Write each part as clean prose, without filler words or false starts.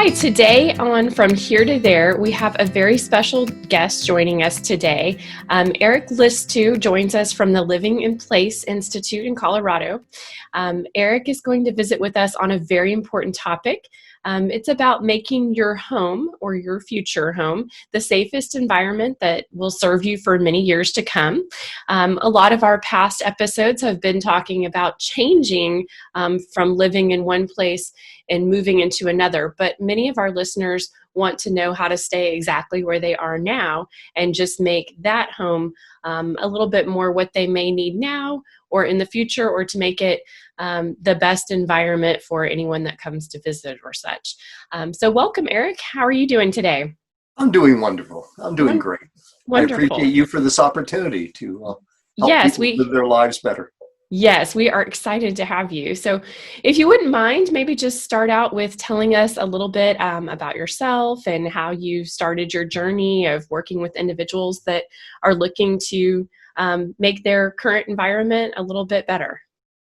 Hi, today on From Here to There, we have a very special guest joining us today. Eric Listou joins us from the Living in Place Institute in Colorado. Eric is going to visit with us on a very important topic. It's about making your home or your future home the safest environment that will serve you for many years to come. A lot of our past episodes have been talking about changing from living in one place and moving into another, but many of our listeners want to know how to stay exactly where they are now and just make that home a little bit more what they may need now or in the future, or to make it the best environment for anyone that comes to visit or such. So welcome, Eric. How are you doing today? I'm doing wonderful. I'm doing great. I Wonderful. appreciate you for this opportunity to help Yes, people live their lives better. Yes, we are excited to have you. So if you wouldn't mind, maybe just start out with telling us a little bit about yourself and how you started your journey of working with individuals that are looking to make their current environment a little bit better.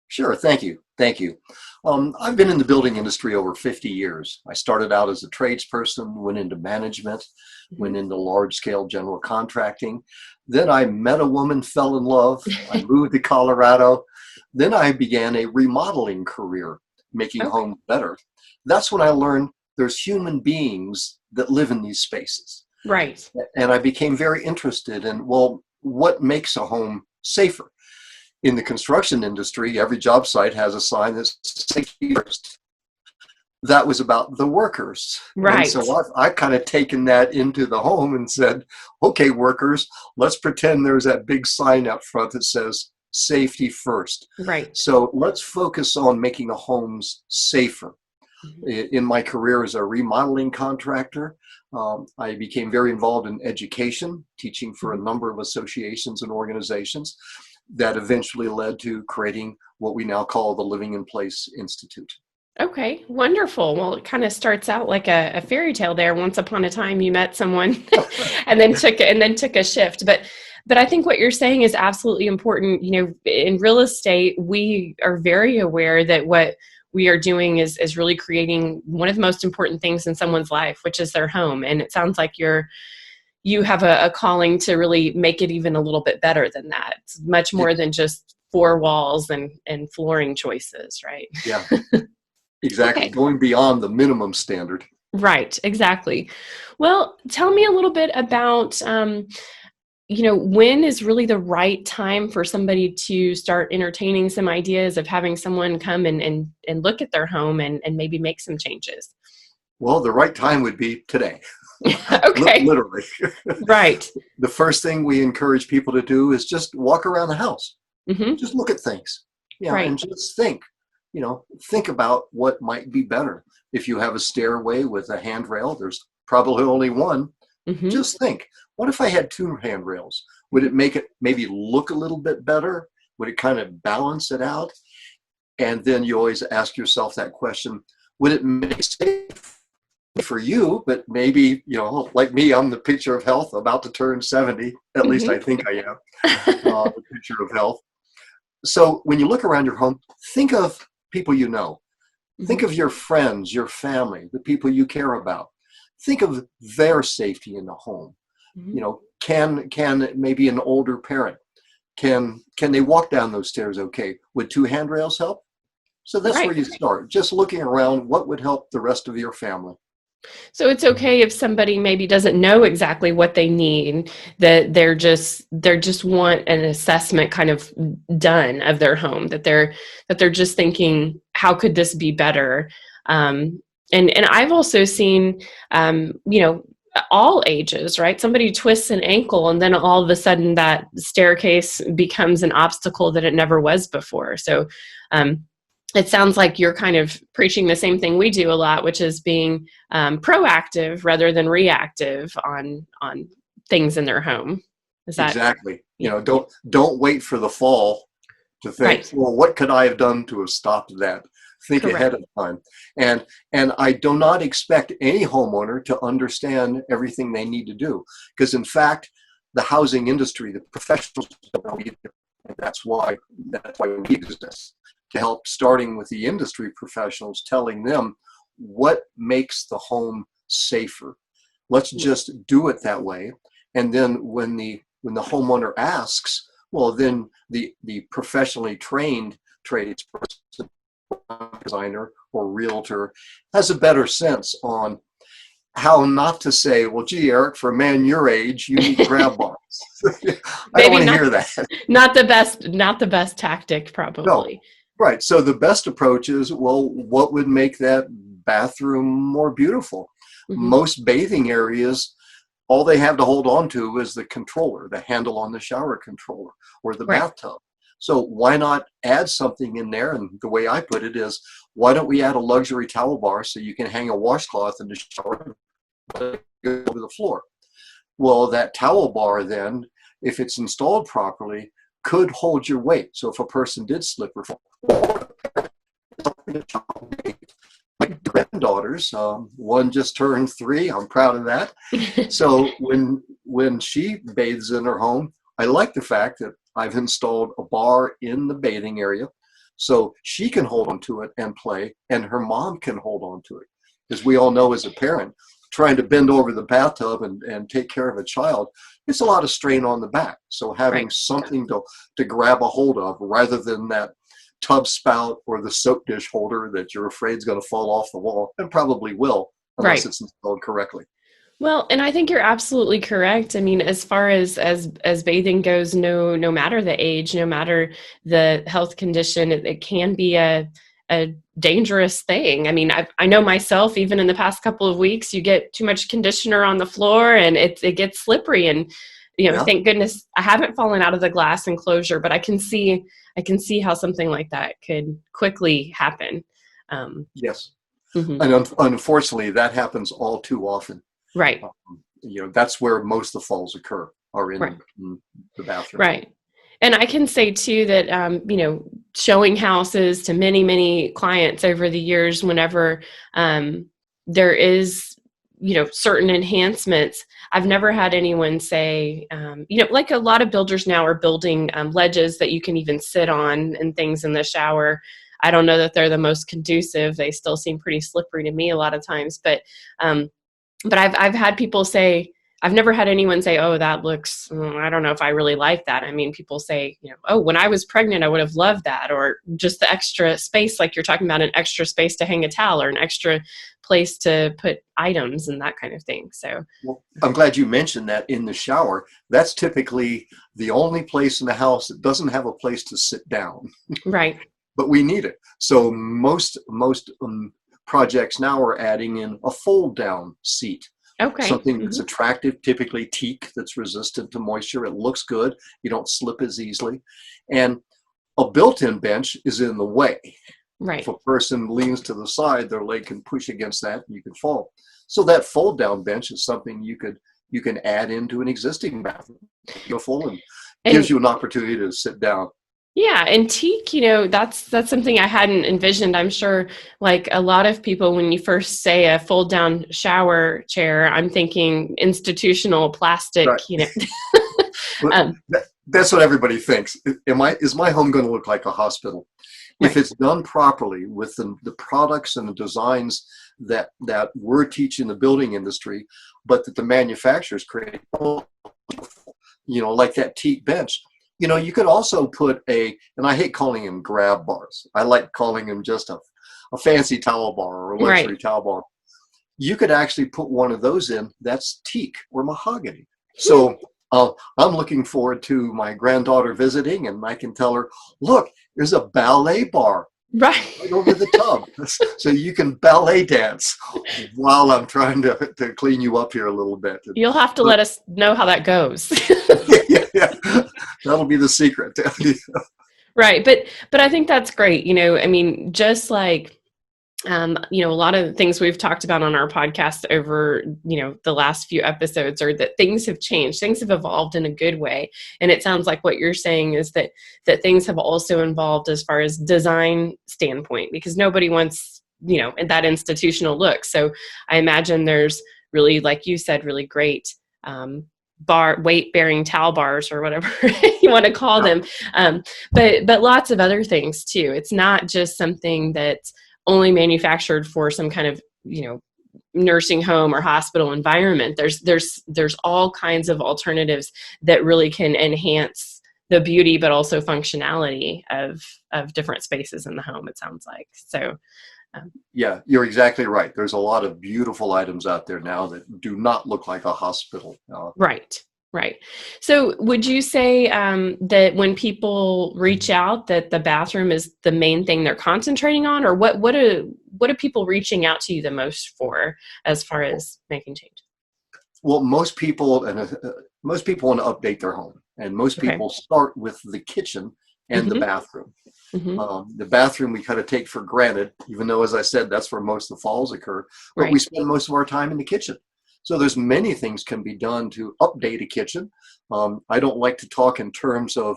Sure. Thank you. Thank you. I've been in the building industry over 50 years. I started out as a tradesperson, went into management, went into large-scale general contracting. Then I met a woman, fell in love. I moved to Colorado. Then I began a remodeling career, making homes better. That's when I learned there's human beings that live in these spaces. Right. And I became very interested in, well, what makes a home safer? In the construction industry, every job site has a sign that's safety first. That was about the workers. Right. And so I've kind of taken that into the home and said, okay, workers, let's pretend there's that big sign up front that says safety first. Right. So let's focus on making the homes safer. In my career as a remodeling contractor, I became very involved in education, teaching for a number of associations and organizations. That eventually led to creating what we now call the Living in Place Institute. Okay, wonderful. Well, it kind of starts out like a fairy tale there. Once upon a time, you met someone and then took a shift. But I think what you're saying is absolutely important. You know, in real estate, we are very aware that what we are doing is really creating one of the most important things in someone's life, which is their home. And it sounds like you have a calling to really make it even a little bit better than that. It's much more than just four walls and flooring choices, right? Yeah, exactly. Okay. Going beyond the minimum standard. Right, exactly. Well, tell me a little bit about, when is really the right time for somebody to start entertaining some ideas of having someone come and look at their home and maybe make some changes? Well, the right time would be today. Okay. Literally. Right. The first thing we encourage people to do is just walk around the house. Mm-hmm. Just look at things. Yeah, right. And just think. Think about what might be better. If you have a stairway with a handrail, there's probably only one. Mm-hmm. Just think, what if I had two handrails? Would it make it maybe look a little bit better? Would it kind of balance it out? And then you always ask yourself that question, would it make it safe for you? But maybe, like me, I'm the picture of health, about to turn 70. At least I think I am, the picture of health. So when you look around your home, think of people you know. Think of your friends, your family, the people you care about. Think of their safety in the home. Can maybe an older parent, can they walk down those stairs okay? Would two handrails help? So that's where you start, just looking around what would help the rest of your family. So it's okay if somebody maybe doesn't know exactly what they need, that they're just want an assessment kind of done of their home, that they're just thinking, how could this be better? And I've also seen, all ages, right? Somebody twists an ankle and then all of a sudden that staircase becomes an obstacle that it never was before. So, it sounds like you're kind of preaching the same thing we do a lot, which is being proactive rather than reactive on things in their home. Is that exactly? Don't wait for the fall to think, well, what could I have done to have stopped that? Think ahead of time. And I do not expect any homeowner to understand everything they need to do, because in fact, the housing industry, the professionals don't know either. And that's why we exist, to help, starting with the industry professionals, telling them what makes the home safer. Let's just do it that way. And then when the homeowner asks, well, then the professionally trained tradesperson, designer or realtor has a better sense on how not to say, well, gee, Eric, for a man your age, you need grab bars. I don't want to hear that. Not the best tactic, probably. No, right. So the best approach is, well, what would make that bathroom more beautiful? Mm-hmm. Most bathing areas, all they have to hold on to is the controller, the handle on the shower controller or the bathtub. So why not add something in there? And the way I put it is, why don't we add a luxury towel bar so you can hang a washcloth in the shower and go over the floor? Well, that towel bar then, if it's installed properly, could hold your weight. So if a person did slip or fall, my granddaughters, one just turned 3. I'm proud of that. So when she bathes in her home, I like the fact that I've installed a bar in the bathing area so she can hold on to it and play, and her mom can hold on to it. As we all know as a parent, trying to bend over the bathtub and take care of a child, it's a lot of strain on the back. So having something to grab a hold of rather than that tub spout or the soap dish holder that you're afraid is going to fall off the wall, and probably will unless it's installed correctly. Well, and I think you're absolutely correct. I mean, as far as bathing goes, no matter the age, no matter the health condition, it can be a dangerous thing. I mean, I know myself, even in the past couple of weeks, you get too much conditioner on the floor and it gets slippery. And, thank goodness I haven't fallen out of the glass enclosure, but I can see how something like that could quickly happen. Yes. Mm-hmm. And unfortunately, that happens all too often. Right. That's where most of the falls occur, are in the bathroom. Right. And I can say too that, showing houses to many, many clients over the years, whenever there is, certain enhancements, I've never had anyone say, like a lot of builders now are building ledges that you can even sit on and things in the shower. I don't know that they're the most conducive. They still seem pretty slippery to me a lot of times, but I've had people say, I've never had anyone say, oh, that looks, I don't know if I really like that. I mean, people say, oh, when I was pregnant, I would have loved that. Or just the extra space, like you're talking about, an extra space to hang a towel or an extra place to put items and that kind of thing. So well, I'm glad you mentioned that. In the shower, that's typically the only place in the house that doesn't have a place to sit down. Right. But we need it. So most projects now are adding in a fold down seat. Okay. Something that's attractive, typically teak, that's resistant to moisture. It looks good. You don't slip as easily. And a built-in bench is in the way. Right. If a person leans to the side, their leg can push against that and you can fall. So that fold-down bench is something you can add into an existing bathroom. Beautiful, and gives you an opportunity to sit down. Yeah, and teak, that's something I hadn't envisioned. I'm sure, like a lot of people, when you first say a fold-down shower chair, I'm thinking institutional plastic. Right. That's what everybody thinks. Is my home going to look like a hospital? Right. If it's done properly with the products and the designs that we're teaching the building industry, but that the manufacturers create, like that teak bench. You could also put and I hate calling them grab bars. I like calling them just a fancy towel bar or a luxury towel bar. You could actually put one of those in that's teak or mahogany. So I'm looking forward to my granddaughter visiting, and I can tell her, look, there's a ballet bar right over the tub. So you can ballet dance while I'm trying to clean you up here a little bit. You'll have to let us know how that goes. Yeah. That'll be the secret. Right. But I think that's great. I mean, just like, a lot of the things we've talked about on our podcast over, the last few episodes are that things have changed, things have evolved in a good way. And it sounds like what you're saying is that things have also evolved as far as design standpoint, because nobody wants, that institutional look. So I imagine there's really, like you said, really great, weight bearing towel bars or whatever you want to call them. But lots of other things too. It's not just something that's only manufactured for some kind of, nursing home or hospital environment. There's all kinds of alternatives that really can enhance the beauty, but also functionality of different spaces in the home, it sounds like. So, yeah, you're exactly right. There's a lot of beautiful items out there now that do not look like a hospital. Right. Right. So would you say that when people reach out, that the bathroom is the main thing they're concentrating on, or what are people reaching out to you the most for as far as making change? Well, most people want to update their home, and most Okay. people start with the kitchen and the Mm-hmm. bathroom. Mm-hmm. The bathroom we kind of take for granted, even though, as I said, that's where most of the falls occur. But we Right. spend most of our time in the kitchen. So there's many things can be done to update a kitchen. I don't like to talk in terms of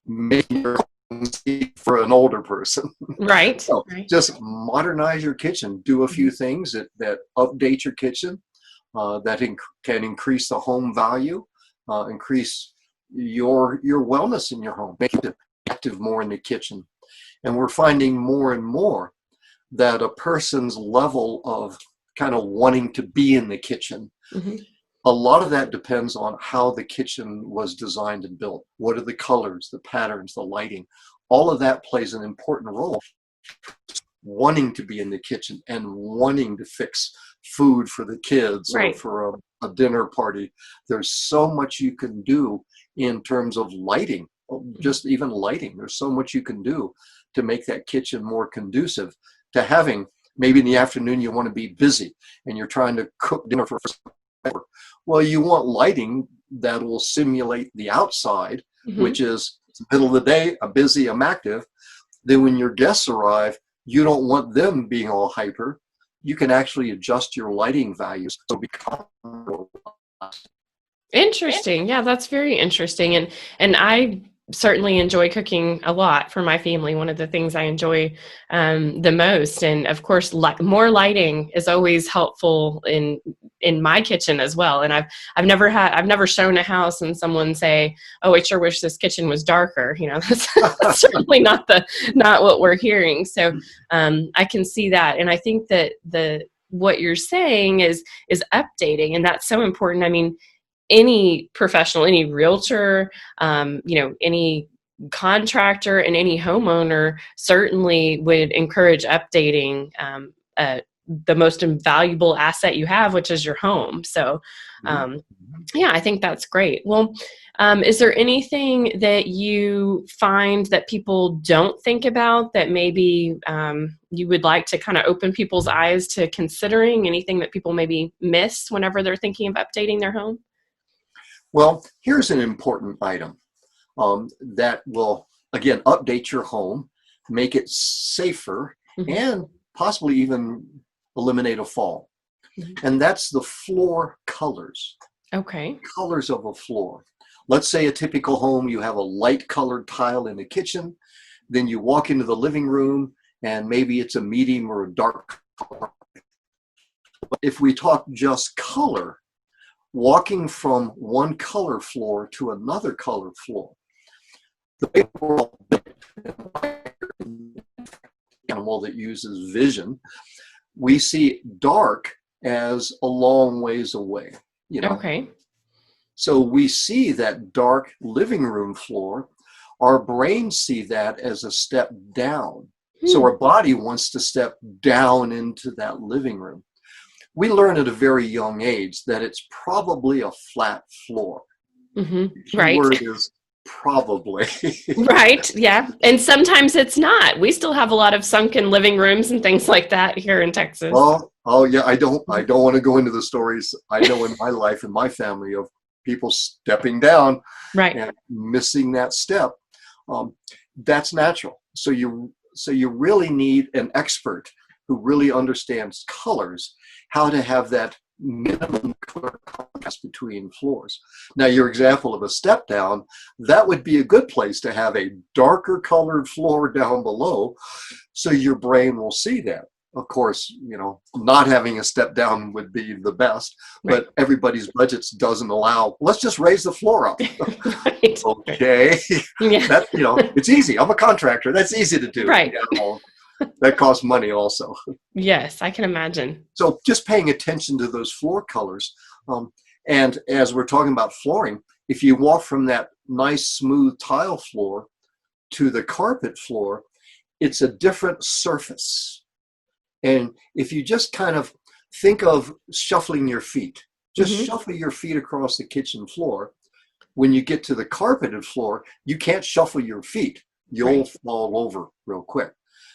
making your home for an older person. Right. So Right. just modernize your kitchen. Do a few things that update your kitchen, can increase the home value, increase your wellness in your home, make it active more in the kitchen. And we're finding more and more that a person's level of kind of wanting to be in the kitchen, Mm-hmm. a lot of that depends on how the kitchen was designed and built. What are the colors, the patterns, the lighting? All of that plays an important role. Wanting to be in the kitchen and wanting to fix food for the kids or Right. for a dinner party. There's so much you can do in terms of lighting, just even lighting. There's so much you can do to make that kitchen more conducive to having. Maybe in the afternoon you want to be busy and you're trying to cook dinner for someone. Well, you want lighting that will simulate the outside, Mm-hmm. which is the middle of the day, I'm busy, I'm active. Then when your guests arrive, you don't want them being all hyper. You can actually adjust your lighting values so become Interesting. Yeah, that's very interesting. And I certainly enjoy cooking a lot for my family. One of the things I enjoy the most, and of course, more lighting is always helpful in my kitchen as well. And I've never shown a house and someone say, "Oh, I sure wish this kitchen was darker." That's certainly not what we're hearing. So I can see that, and I think that what you're saying is updating, and that's so important. I mean, any professional, any realtor, any contractor and any homeowner certainly would encourage updating the most invaluable asset you have, which is your home. So, yeah, I think that's great. Well, is there anything that you find that people don't think about that maybe you would like to kind of open people's eyes to considering? Anything that people maybe miss whenever they're thinking of updating their home? Well, here's an important item that will, again, update your home, make it safer, Mm-hmm. and possibly even eliminate a fall. Mm-hmm. And that's the floor colors. Okay. Colors of a floor. Let's say a typical home, you have a light colored tile in the kitchen, then you walk into the living room and maybe it's a medium or a dark color. But if we talk just color, walking from one color floor to another color floor, the overall animal that uses vision, we see dark as a long ways away. Okay. So we see that dark living room floor. Our brains see that as a step down. So our body wants to step down into that living room. We learn at a very young age that it's probably a flat floor. Mm-hmm. The Right. word is probably. Right. Yeah. And sometimes it's not. We still have a lot of sunken living rooms and things like that here in Texas. Oh yeah. I don't want to go into the stories I know in my life and my family of people stepping down Right. and missing that step. That's natural. So you really need an expert who really understands colors, how to have that minimum color contrast between floors. Now, your example of a step down, that would be a good place to have a darker colored floor down below, so your brain will see that. Of course, not having a step down would be the best, but everybody's budgets doesn't allow, let's just raise the floor up. Right. Okay. Yeah. That, it's easy. I'm a contractor. That's easy to do. Right. That costs money also. Yes, I can imagine. So just paying attention to those floor colors. Um, and as we're talking about flooring, if you walk from that nice smooth tile floor to the carpet floor, it's a different surface. And if you just kind of think of shuffling your feet, just Hmm. shuffle your feet across the kitchen floor. When you get to the carpeted floor, you can't shuffle your feet. You'll Right. fall over real quick.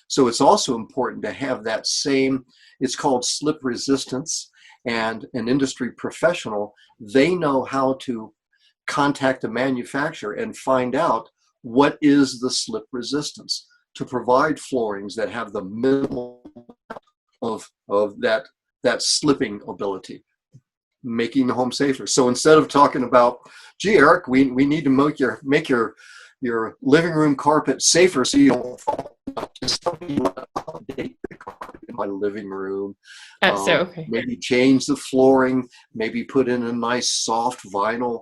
So it's also important to have that same, it's called slip resistance. And an industry professional, they know how to contact the manufacturer and find out what is the slip resistance to provide floorings that have the minimal of that slipping ability, making the home safer. So instead of talking about, gee, Eric, we need to make your living room carpet safer so you don't fall, just tell me what to update the carpet in my living room. So okay. Maybe change the flooring, maybe put in a nice soft vinyl,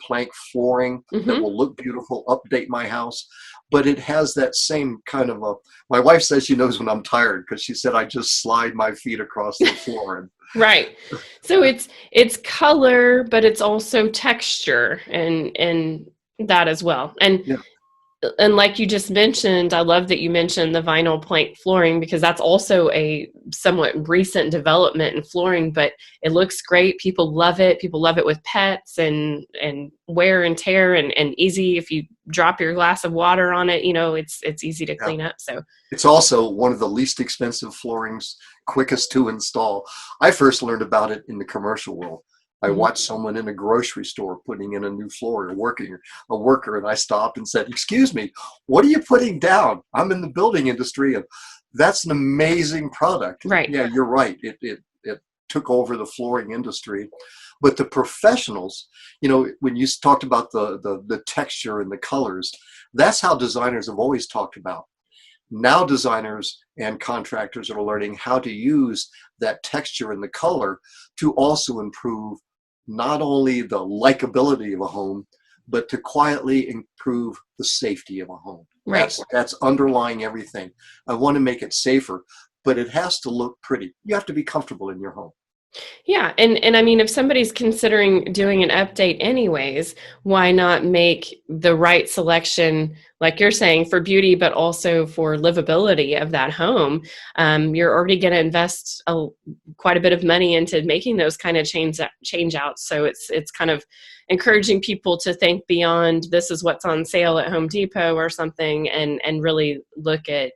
plank flooring that Hmm. will look beautiful, update my house. But it has that same kind of my wife says she knows when I'm tired because she said I just slide my feet across the floor. And Right. So it's color, but it's also texture and that as well. yeah, And like you just mentioned, I love that you mentioned the vinyl plank flooring because that's also a somewhat recent development in flooring, but it looks great. People love it. People love it with pets and wear and tear and easy. If you drop your glass of water on it, it's easy to yeah. clean up. So, It's also one of the least expensive floorings, quickest to install. I first learned about it in the commercial world. I mhm. watched someone in a grocery store putting in a new floor, a worker, and I stopped and said, "Excuse me, what are you putting down? I'm in the building industry, and that's an amazing product." Right. Yeah, you're right. It took over the flooring industry, but the professionals, when you talked about the texture and the colors, that's how designers have always talked about. Now designers and contractors are learning how to use that texture and the color to also improve not only the likability of a home, but to quietly improve the safety of a home. Right. That's underlying everything. I want to make it safer, but it has to look pretty. You have to be comfortable in your home. Yeah, and I mean, if somebody's considering doing an update anyways, why not make the right selection, like you're saying, for beauty, but also for livability of that home? You're already going to invest quite a bit of money into making those kind of change outs. So it's kind of encouraging people to think beyond this is what's on sale at Home Depot or something, and really look at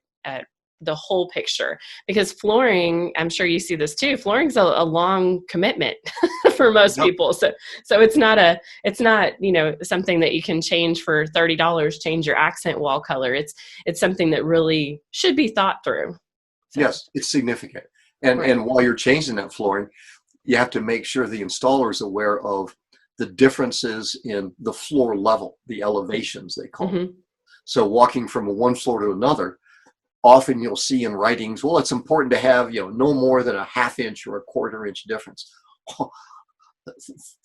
the whole picture, because flooring, I'm sure you see this too, flooring's a long commitment for most Yep. people. So it's not something that you can change for $30, change your accent wall color. It's something that really should be thought through. So Yes, it's significant. And right. and while you're changing that flooring, you have to make sure the installer is aware of the differences in the floor level, the elevations they call them. Hmm. So walking from one floor to another, often you'll see in writings, well, it's important to have, no more than a half inch or a quarter inch difference.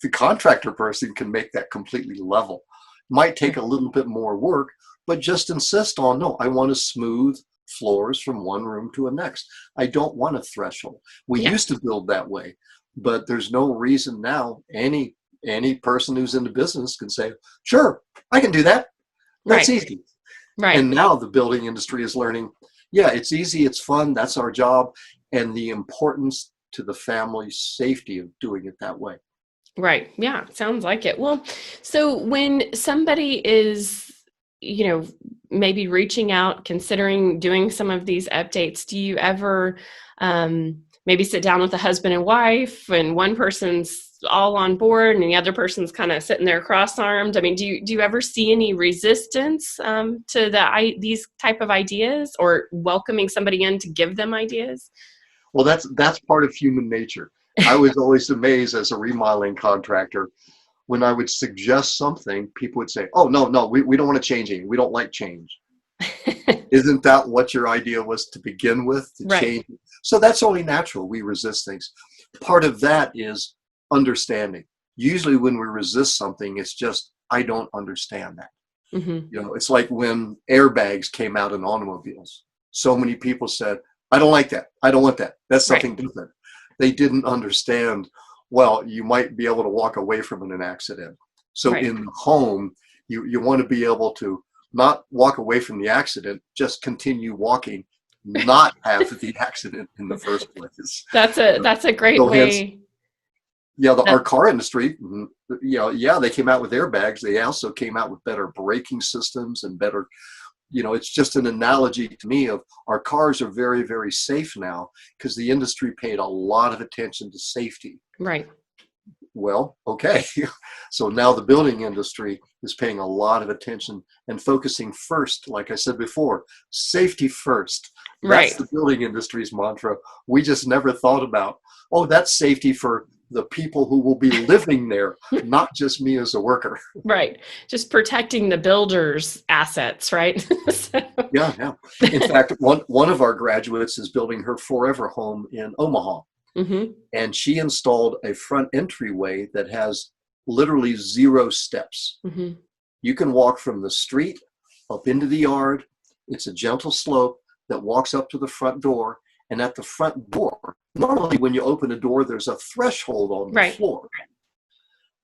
The contractor person can make that completely level. Might take a little bit more work, but just insist on, no, I want to smooth floors from one room to the next. I don't want a threshold. We Yeah. used to build that way, but there's no reason now any person who's in the business can say, sure, I can do that. That's Right. easy. Right. And now the building industry is learning, yeah, it's easy, it's fun, that's our job, and the importance to the family safety of doing it that way. Right. Yeah, sounds like it. Well, so when somebody is, you know, maybe reaching out, considering doing some of these updates, do you ever maybe sit down with a husband and wife and one person's all on board and the other person's kind of sitting there cross-armed? I mean, do you ever see any resistance to these type of ideas, or welcoming somebody in to give them ideas? Well, that's part of human nature. I was always amazed as a remodeling contractor when I would suggest something, people would say, oh, no, no, we don't want to change anything. We don't like change. Isn't that what your idea was to begin with, to Right. change? So that's only natural. We resist things. Part of that is understanding. Usually when we resist something, it's just, I don't understand that. Hmm. It's like when airbags came out in automobiles. so many people said, I don't like that. I don't want that. That's Right. something different. They didn't understand, well, you might be able to walk away from an accident. So Right. in the home, you want to be able to not walk away from the accident, just continue walking, not have the accident in the first place. That's a great So hence, way. yeah, our That, car industry, yeah, they came out with airbags. They also came out with better braking systems and better, it's just an analogy to me of our cars are very, very safe now because the industry paid a lot of attention to safety. right. Well, okay. So now the building industry is paying a lot of attention and focusing first, like I said before, safety first. That's Right. the building industry's mantra. We just never thought about, oh, that's safety for the people who will be living there, not just me as a worker. Right. Just protecting the builder's assets, right? So, Yeah, yeah. In fact, one of our graduates is building her forever home in Omaha. mhm. And she installed a front entryway that has literally 0 steps. Mhm. You can walk from the street up into the yard. It's a gentle slope that walks up to the front door. And at the front door, normally when you open a door, there's a threshold on the Right. floor.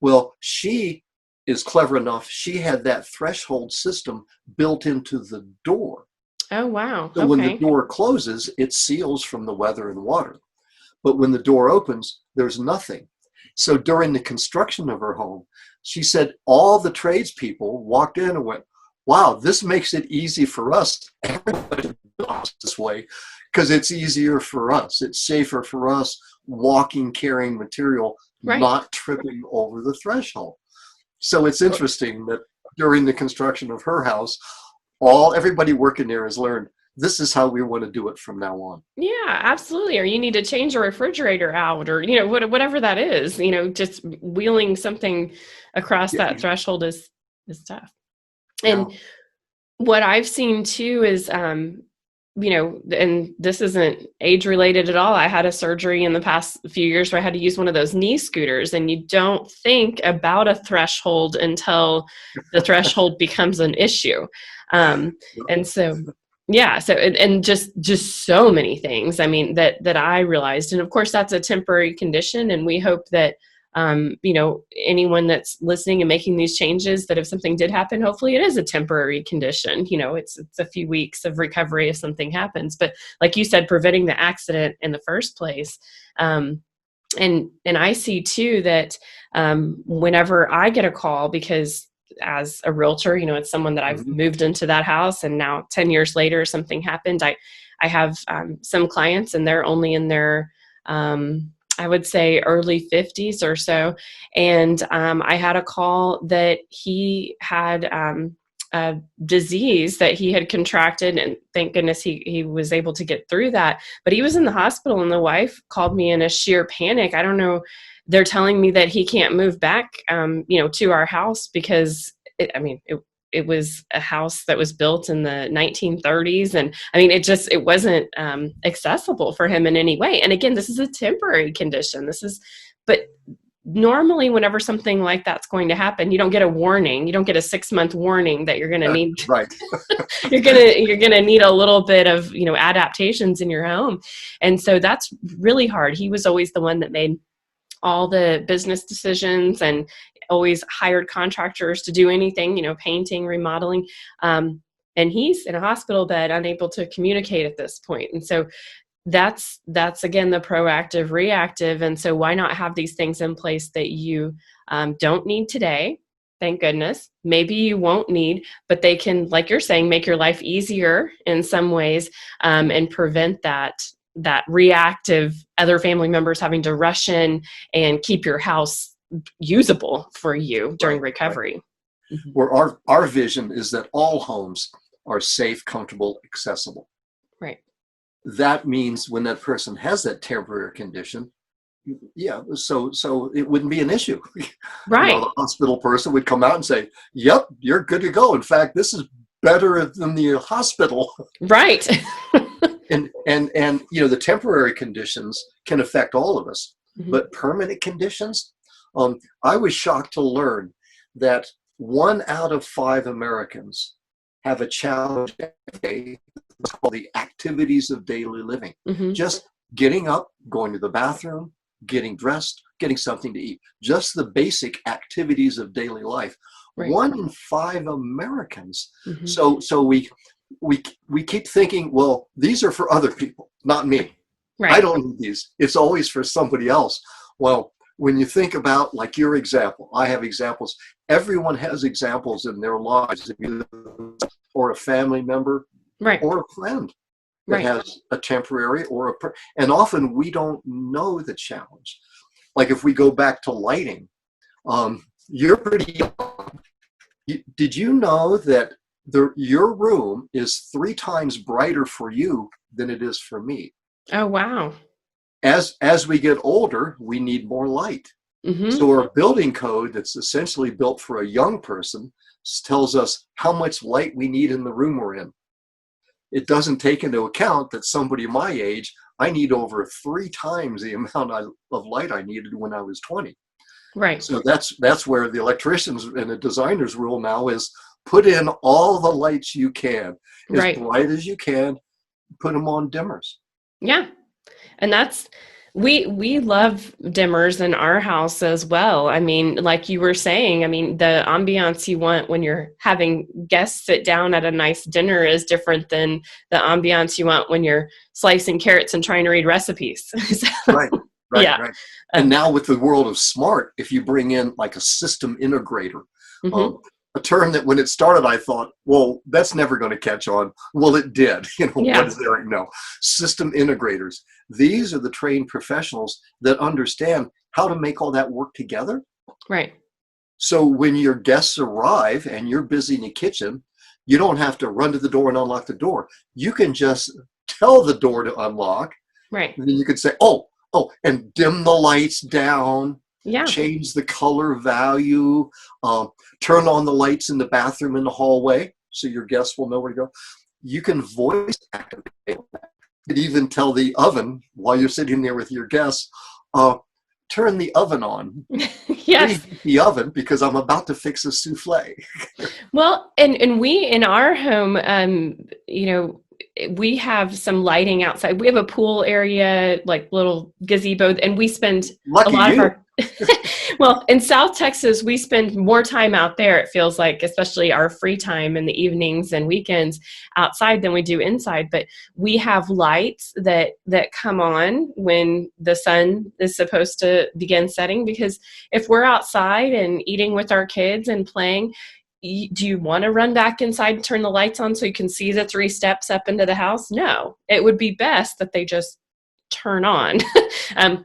Well, she is clever enough. She had that threshold system built into the door. Oh, wow. So when the Okay. door closes, it seals from the weather and water. But when the door opens, there's nothing. So during the construction of her home, she said all the tradespeople walked in and went, wow, this makes it easy for us. Everybody does this way because it's easier for us. It's safer for us walking, carrying material, Right. not tripping over the threshold. So it's interesting that during the construction of her house, everybody working there has learned this is how we want to do it from now on. Yeah, absolutely. Or you need to change a refrigerator out, or whatever that is. Just wheeling something across Yeah, that threshold is tough. yeah. And what I've seen too is, and this isn't age related at all. I had a surgery in the past few years where I had to use one of those knee scooters, and you don't think about a threshold until the threshold becomes an issue. And so, yeah, so and just so many things. I mean that I realized, and of course that's a temporary condition, and we hope that anyone that's listening and making these changes, that if something did happen, hopefully it is a temporary condition. It's a few weeks of recovery if something happens. But like you said, preventing the accident in the first place. And I see too that whenever I get a call, because as a realtor, it's someone that I've Mhm. moved into that house, and now 10 years later something happened. I have some clients, and they're only in their I would say early 50s or so. And I had a call that he had a disease that he had contracted, and thank goodness he was able to get through that. But he was in the hospital, and the wife called me in a sheer panic. I don't know. They're telling me that he can't move back, to our house because it was a house that was built in the 1930s. And it wasn't accessible for him in any way. And again, this is a temporary condition. But normally whenever something like that's going to happen, you don't get a warning. You don't get a 6-month warning that you're going to need, Right. you're going to need a little bit of, adaptations in your home. And so that's really hard. He was always the one that made all the business decisions and always hired contractors to do anything, painting, remodeling. And he's in a hospital bed, unable to communicate at this point. And so that's again, the proactive, reactive. And so why not have these things in place that you don't need today? Thank goodness. Maybe you won't need, but they can, like you're saying, make your life easier in some ways, and prevent that reactive other family members having to rush in and keep your house usable for you during Right. recovery. Mhm. Where our vision is that all homes are safe, comfortable, accessible. Right. That means when that person has that temporary condition, yeah, so it wouldn't be an issue. Right. The hospital person would come out and say, "Yep, you're good to go. In fact, this is better than the hospital." Right. And the temporary conditions can affect all of us, Mhm. but permanent conditions. I was shocked to learn that 1 out of 5 Americans have a challenge every day what's called the activities of daily living. Mm-hmm. Just getting up, going to the bathroom, getting dressed, getting something to eat. Just the basic activities of daily life. Right. 1 in 5 Americans. Mm-hmm. So we keep thinking, well, these are for other people, not me. Right. I don't need these. It's always for somebody else. Well, when you think about like your example, I have examples. Everyone has examples in their lives, or a family member, Right. or a friend that Right. has a temporary and often we don't know the challenge. Like if we go back to lighting, you're pretty young. Did you know that your room is 3 times brighter for you than it is for me? Oh, wow. As we get older, we need more light. Mm-hmm. So our building code that's essentially built for a young person tells us how much light we need in the room we're in. It doesn't take into account that somebody my age, I need over 3 times the amount of light I needed when I was 20. Right. So that's where the electricians and the designers rule now is put in all the lights you can, as bright as you can, put them on dimmers. Yeah. And that's, we love dimmers in our house as well. I mean, like you were saying, I mean, the ambiance you want when you're having guests sit down at a nice dinner is different than the ambiance you want when you're slicing carrots and trying to read recipes. So, right. Right. And now with the world of smart, if you bring in like a system integrator, mm-hmm. A term that when it started, I thought, well, that's never going to catch on. Well, it did. What is there? No. System integrators. These are the trained professionals that understand how to make all that work together. Right. So when your guests arrive and you're busy in the kitchen, you don't have to run to the door and unlock the door. You can just tell the door to unlock. Right. And then you can say, oh, and dim the lights down. Yeah. Change the color value, turn on the lights in the bathroom in the hallway so your guests will know where to go. You can voice activate that. You can even tell the oven while you're sitting there with your guests, turn the oven on. Yes. Preheat the oven because I'm about to fix a souffle. Well, and we in our home, we have some lighting outside. We have a pool area, like little gazebo, and we spend Lucky a lot you. of our well, in South Texas, we spend more time out there, it feels like, especially our free time in the evenings and weekends outside than we do inside. But we have lights that come on when the sun is supposed to begin setting, because if we're outside and eating with our kids and playing, do you want to run back inside and turn the lights on so you can see the 3 steps up into the house? No, it would be best that they just turn on.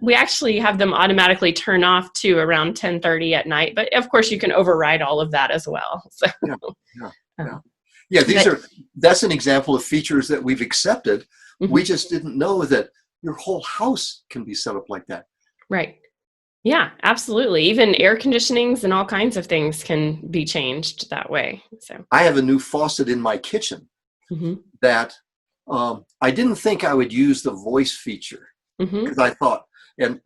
We actually have them automatically turn off too around 10:30 at night, but of course you can override all of that as well. So, that's an example of features that we've accepted. Mm-hmm. We just didn't know that your whole house can be set up like that. Right. Yeah, absolutely. Even air conditionings and all kinds of things can be changed that way. So I have a new faucet in my kitchen mm-hmm. that I didn't think I would use the voice feature because I thought, and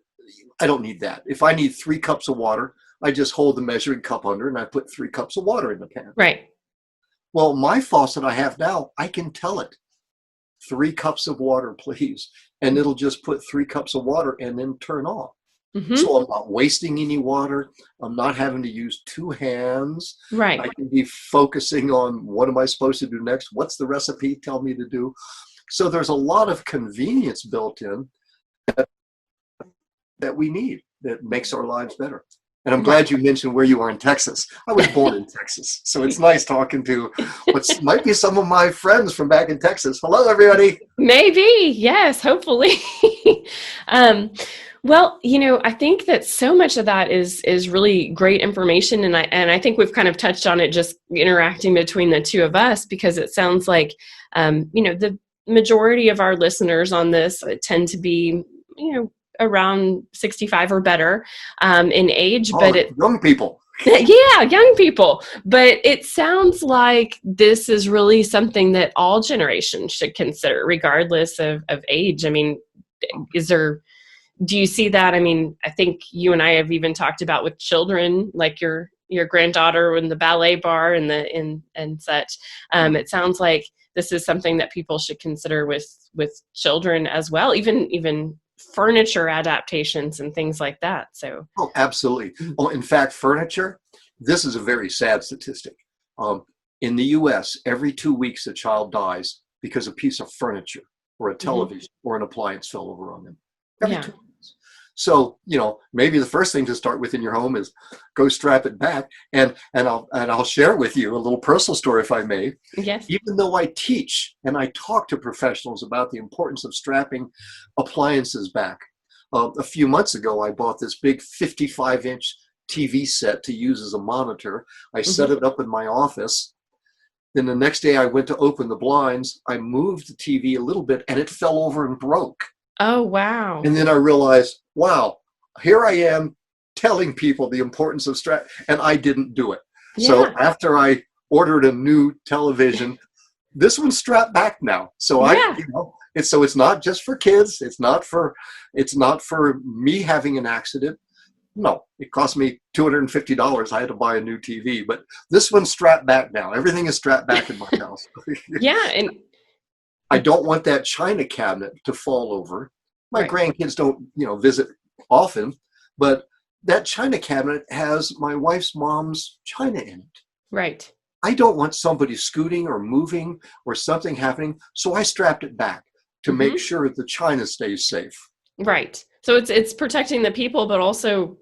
I don't need that. If I need 3 cups of water, I just hold the measuring cup under and I put 3 cups of water in the pan. Right. Well, my faucet I have now, I can tell it 3 cups of water, please. And it'll just put 3 cups of water and then turn off. Mm-hmm. So I'm not wasting any water. I'm not having to use 2 hands. Right. I can be focusing on what am I supposed to do next? What's the recipe tell me to do? So there's a lot of convenience built in that we need that makes our lives better. And I'm glad you mentioned where you are in Texas. I was born in Texas. So it's nice talking to what might be some of my friends from back in Texas. Hello, everybody. Maybe. Yes, hopefully. Well, I think that so much of that is really great information. And I think we've kind of touched on it just interacting between the two of us, because it sounds like, the majority of our listeners on this tend to be, around 65 or better in age. But young people. Yeah, young people. But it sounds like this is really something that all generations should consider, regardless of age. I mean, do you see that? I mean, I think you and I have even talked about with children, like your granddaughter in the ballet bar and such. It sounds like this is something that people should consider with children as well, even furniture adaptations and things like that. So, oh, absolutely. Oh, in fact, furniture, this is a very sad statistic. In the US, every 2 weeks a child dies because a piece of furniture or a television or an appliance fell over on them. Every yeah. 2 weeks. So, maybe the first thing to start with in your home is go strap it back. And I'll share with you a little personal story, if I may. Yes. Even though I teach and I talk to professionals about the importance of strapping appliances back, a few months ago, I bought this big 55-inch TV set to use as a monitor. I set it up in my office. Then the next day I went to open the blinds. I moved the TV a little bit and it fell over and broke. Oh, wow. And then I realized, wow, here I am telling people the importance of strap, and I didn't do it. Yeah. So after I ordered a new television, this one's strapped back now. So it's not just for kids. It's not for me having an accident. No, it cost me $250. I had to buy a new TV, but this one's strapped back now. Everything is strapped back in my house. Yeah, and I don't want that china cabinet to fall over. My right. grandkids don't, visit often, but that china cabinet has my wife's mom's china in it. Right. I don't want somebody scooting or moving or something happening, so I strapped it back to make sure the china stays safe. Right. So it's protecting the people, but also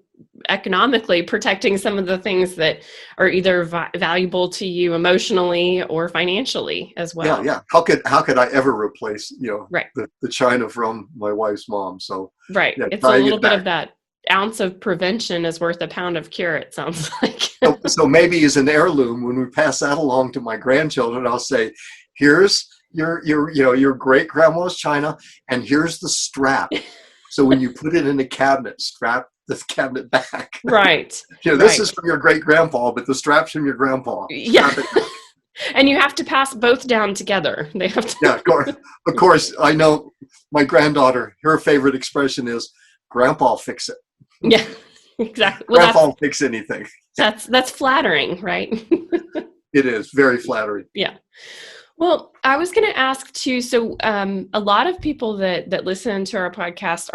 economically protecting some of the things that are either valuable to you emotionally or financially as well. Yeah. How could I ever replace right. the china from my wife's mom? So right. Yeah, it's a little bit of that ounce of prevention is worth a pound of cure, it sounds like. so maybe as an heirloom, when we pass that along to my grandchildren, I'll say, here's your great grandma's china, and here's the strap. So when you put it in a cabinet, strap the cabinet back. Right. This is from your great grandpa, but the strap's from your grandpa. Yeah. And you have to pass both down together. They have to. Yeah, of course. I know my granddaughter, her favorite expression is, Grandpa fix it. Yeah, exactly. Well, Grandpa won't fix anything. That's flattering, right? It is very flattering. Yeah. Well, I was going to ask too, so a lot of people that listen to our podcast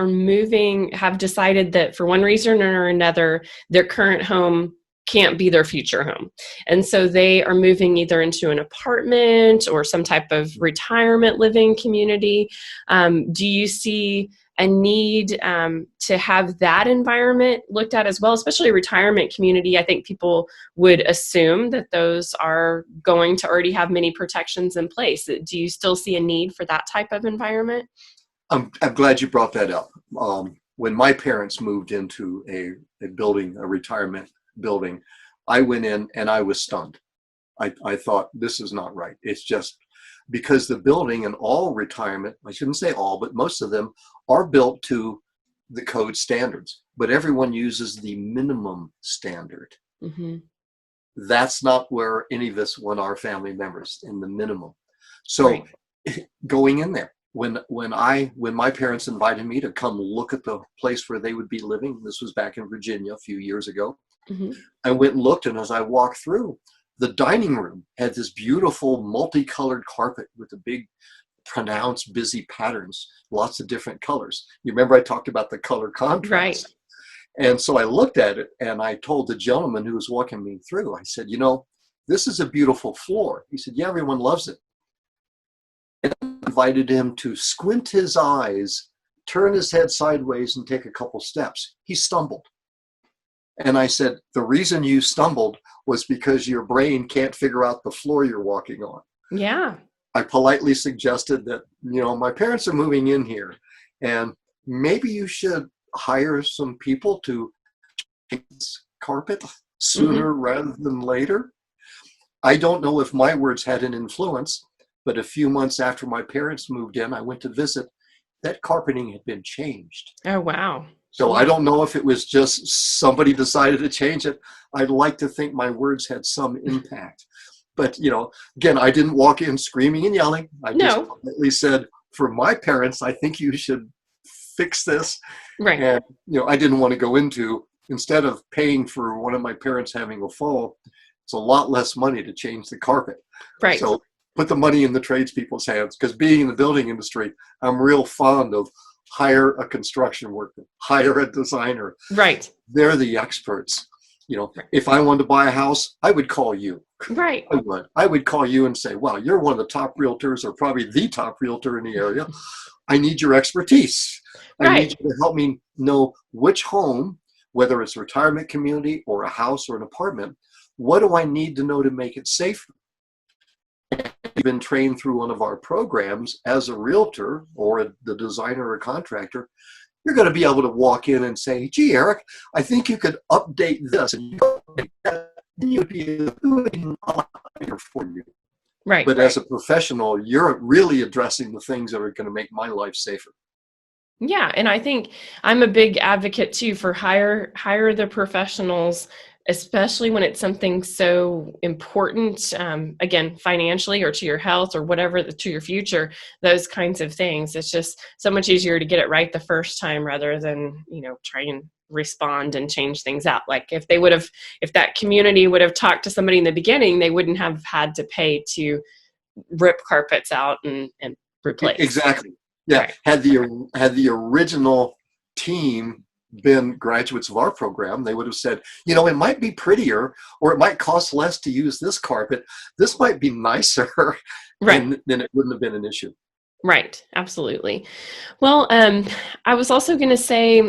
have decided that for one reason or another, their current home can't be their future home. And so they are moving either into an apartment or some type of retirement living community. Do you see a need to have that environment looked at as well, especially a retirement community? I think people would assume that those are going to already have many protections in place. Do you still see a need for that type of environment? I'm glad you brought that up. When my parents moved into a building, a retirement building, I went in and I was stunned. I thought, this is not right. It's just because the building and all retirement, I shouldn't say all, but most of them are built to the code standards, but everyone uses the minimum standard. Mm-hmm. That's not where any of us want our family members, in the minimum. So right. Going in there, when my parents invited me to come look at the place where they would be living, this was back in Virginia a few years ago, mm-hmm. I went and looked, and as I walked through, the dining room had this beautiful multicolored carpet with the big pronounced busy patterns, lots of different colors. You remember I talked about the color contrast? Right. And so I looked at it and I told the gentleman who was walking me through, I said, this is a beautiful floor. He said, yeah, everyone loves it. And I invited him to squint his eyes, turn his head sideways, and take a couple steps. He stumbled. And I said, the reason you stumbled was because your brain can't figure out the floor you're walking on. Yeah. I politely suggested that, my parents are moving in here, and maybe you should hire some people to change this carpet sooner mm-hmm. rather than later. I don't know if my words had an influence, but a few months after my parents moved in, I went to visit. That carpeting had been changed. Oh, wow. So I don't know if it was just somebody decided to change it. I'd like to think my words had some impact. But, again, I didn't walk in screaming and yelling. I just politely said, for my parents, I think you should fix this. Right. And, I didn't want to go into, instead of paying for one of my parents having a fall, it's a lot less money to change the carpet. Right. So put the money in the tradespeople's hands, because being in the building industry, I'm real fond of hire a construction worker, hire a designer. Right. They're the experts. Right. If I wanted to buy a house, I would call you. Right. I would call you and say, wow, you're one of the top realtors, or probably the top realtor in the area. I need your expertise. I Right. need you to help me know which home, whether it's a retirement community or a house or an apartment, what do I need to know to make it safer? You've been trained through one of our programs as a realtor or the designer or contractor, you're going to be able to walk in and say, gee, Eric, I think you could update this and you could update that, and you'd be doing a lot better for you. Right. But as a professional, you're really addressing the things that are going to make my life safer. Yeah, and I think I'm a big advocate too for hire the professionals, especially when it's something so important, again, financially or to your health or whatever, to your future, those kinds of things. It's just so much easier to get it right the first time rather than, try and respond and change things out. Like if that community would have talked to somebody in the beginning, they wouldn't have had to pay to rip carpets out and replace. Exactly. Yeah. Right. Had the original team been graduates of our program, they would have said, it might be prettier, or it might cost less to use this carpet. This might be nicer. Right. And then it wouldn't have been an issue. Right. Absolutely. Well, I was also going to say,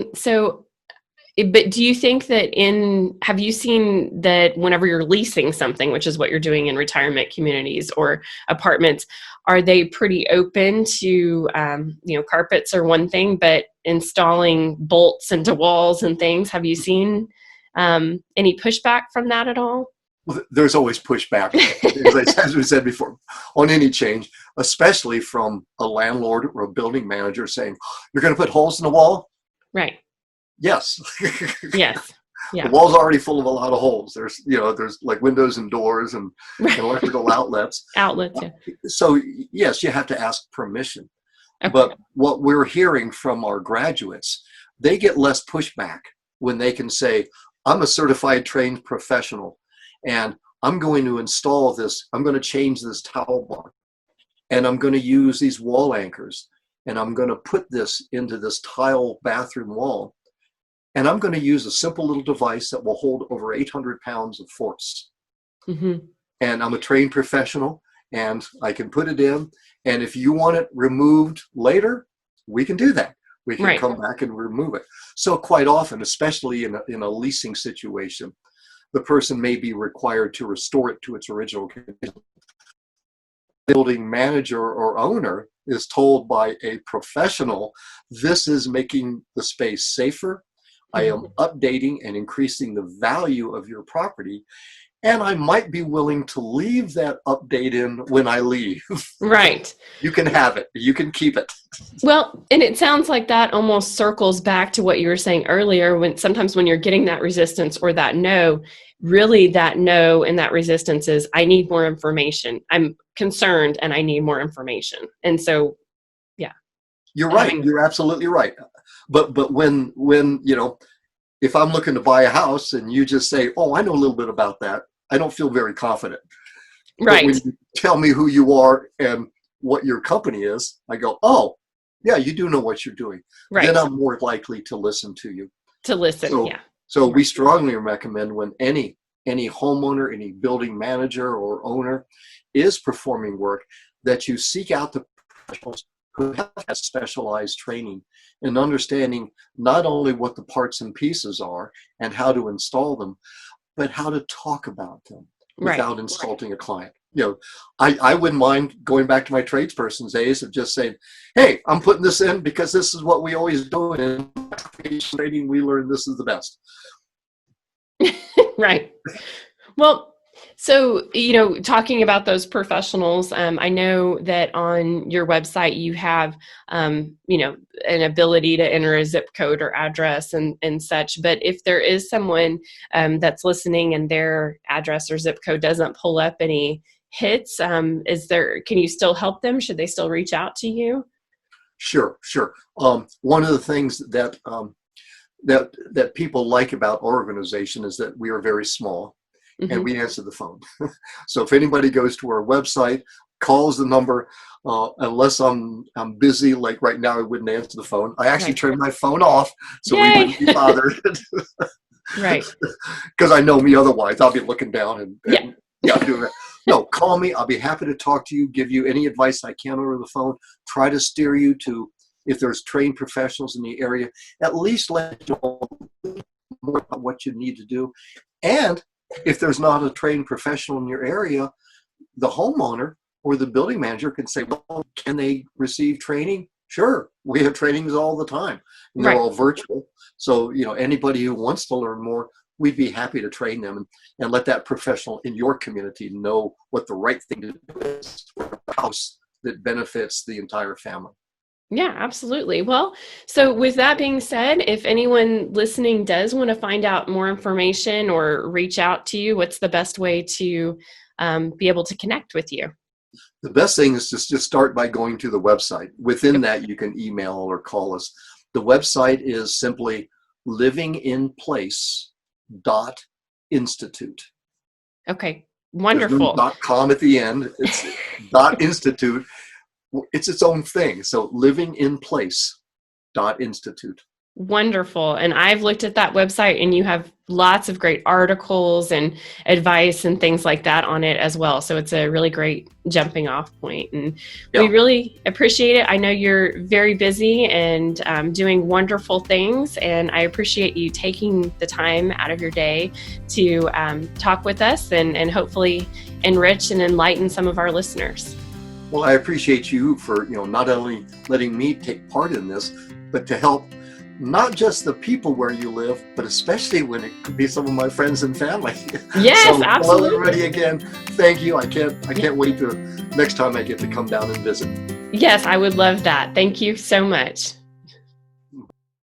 but do you think that have you seen that whenever you're leasing something, which is what you're doing in retirement communities or apartments, are they pretty open to, carpets are one thing, but installing bolts into walls and things, have you seen any pushback from that at all? Well, there's always pushback, as we said before, on any change, especially from a landlord or a building manager saying, you're going to put holes in the wall? Right. Yes. Yes. Yeah. The wall's already full of a lot of holes. There's like windows and doors and electrical outlets. Outlets, yeah. So yes, you have to ask permission. Okay. But what we're hearing from our graduates, they get less pushback when they can say, I'm a certified trained professional and I'm going to install this. I'm going to change this towel bar and I'm going to use these wall anchors and I'm going to put this into this tile bathroom wall. And I'm going to use a simple little device that will hold over 800 pounds of force. Mm-hmm. And I'm a trained professional and I can put it in. And if you want it removed later, we can do that. We can come back and remove it. So quite often, especially in a leasing situation, the person may be required to restore it to its original condition. Building manager or owner is told by a professional, this is making the space safer. I am updating and increasing the value of your property, and I might be willing to leave that update in when I leave. Right. You can have it. You can keep it. Well, and it sounds like that almost circles back to what you were saying earlier, when sometimes when you're getting that resistance or that no, really that no and that resistance is, I need more information. I'm concerned and I need more information. And so, yeah. You're right. You're absolutely right. But when if I'm looking to buy a house and you just say, oh, I know a little bit about that, I don't feel very confident. Right. But when you tell me who you are and what your company is, I go, oh, yeah, you do know what you're doing. Right. Then I'm more likely to listen to you. So we strongly recommend when any homeowner, any building manager or owner is performing work, that you seek out the professionals who have that specialized training in understanding not only what the parts and pieces are and how to install them, but how to talk about them without insulting a client. I wouldn't mind going back to my tradesperson's days of just saying, hey, I'm putting this in because this is what we always do. And in trading, we learned this is the best. Right. Well, so, talking about those professionals, I know that on your website you have, an ability to enter a zip code or address and such. But if there is someone that's listening and their address or zip code doesn't pull up any hits, can you still help them? Should they still reach out to you? Sure. One of the things that people like about our organization is that we are very small. Mm-hmm. And we answer the phone. So if anybody goes to our website, call is the number. Unless I'm busy, like right now, I wouldn't answer the phone. I actually Right. turned my phone off so we Yay! wouldn't be bothered. Right. Because I know me otherwise. I'll be looking down Yeah. yeah, doing that. No, call me. I'll be happy to talk to you, give you any advice I can over the phone, try to steer you to, if there's trained professionals in the area, at least let you know more about what you need to do. And if there's not a trained professional in your area, the homeowner or the building manager can say, well, can they receive training? Sure. We have trainings all the time, and they're Right. all virtual. So, anybody who wants to learn more, we'd be happy to train them and let that professional in your community know what the right thing to do is for a house that benefits the entire family. Yeah, absolutely. Well, so with that being said, if anyone listening does want to find out more information or reach out to you, what's the best way to be able to connect with you? The best thing is just start by going to the website. Within that, you can email or call us. The website is simply livinginplace.institute. Okay, There's no wonderful. .com at the end. It's .institute. It's its own thing. So livinginplace.institute. Wonderful. And I've looked at that website and you have lots of great articles and advice and things like that on it as well. So it's a really great jumping off point. And we Yeah. really appreciate it. I know you're very busy and doing wonderful things. And I appreciate you taking the time out of your day to talk with us and hopefully enrich and enlighten some of our listeners. Well, I appreciate you for, not only letting me take part in this, but to help not just the people where you live, but especially when it could be some of my friends and family. Yes, So, absolutely. Hello, everybody again. Thank you. I can't wait to next time I get to come down and visit. Yes, I would love that. Thank you so much.